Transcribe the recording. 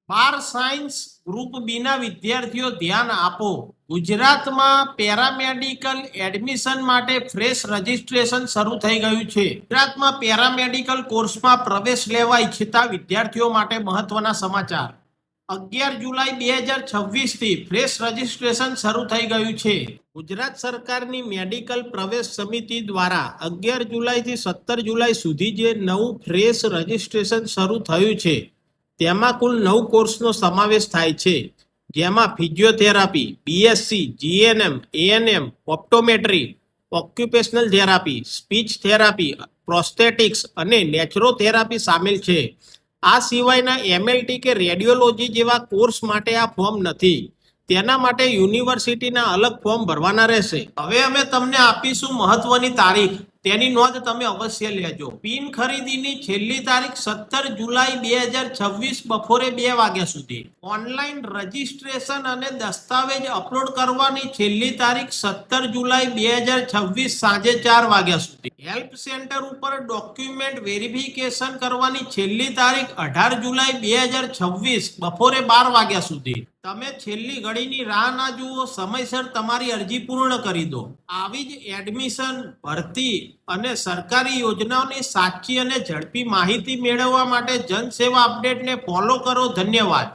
બાર science group B ના વિદ્યાર્થીઓ ધ્યાન આપો. ગુજરાતમાં પેરામેડિકલ એડમિશન માટે ફ્રેશ રજીસ્ટ્રેશન શરૂ થઈ ગયું છે. ગુજરાતમાં પેરામેડિકલ કોર્સમાં પ્રવેશ લેવા ઈચ્છતા વિદ્યાર્થીઓ માટે મહત્વના સમાચાર. 11 જુલાઈ 2026 થી ફ્રેશ રજીસ્ટ્રેશન શરૂ થઈ ગયું છે. ગુજરાત સરકારની મેડિકલ પ્રવેશ સમિતિ દ્વારા 11 જુલાઈથી 17 જુલાઈ સુધી જે નવું ફ્રેશ રજીસ્ટ્રેશન શરૂ થયું છે તેમાં કુલ 9 કોર્સનો સમાવેશ થાય છે, જેમાં physiotherapy, BSc, GNM, ANM, optometry, occupational therapy, speech therapy, prosthetics અને નેચરોથેરાપી સામેલ છે. આ સિવાયના એમએલટી કે રેડિયોલોજી જેવા કોર્સ માટે આ ફોર્મ નથી. તેના માટે યુનિવર્સિટીના અલગ ફોર્મ ભરવાના રહેશે. હવે અમે તમને આપીશું મહત્વની તારીખ, તેની નોંધ તમે અવશ્ય લેજો. પિન ખરીદીની છેલ્લી તારીખ 17 જુલાઈ 2026 બપોરે 2 વાગ્યા સુધી. ઓનલાઈન રજીસ્ટ્રેશન અને દસ્તાવેજ અપલોડ કરવાની છેલ્લી તારીખ 17 જુલાઈ 2026 સાંજે 4 વાગ્યા સુધી. હેલ્પ સેન્ટર ઉપર ડોક્યુમેન્ટ વેરિફિકેશન કરવાની છેલ્લી તારીખ 18 જુલાઈ 2026 બપોરે 12 વાગ્યા સુધી. તમે છેલ્લી ઘડીની રાહ ના જુઓ, સમયસર તમારી અરજી પૂર્ણ કરી દો. આવી જ એડમિશન, ભરતી અને સરકારી યોજનાઓની સાચી અને ઝડપી માહિતી મેળવવા માટે જનસેવા અપડેટને ફોલો કરો. ધન્યવાદ.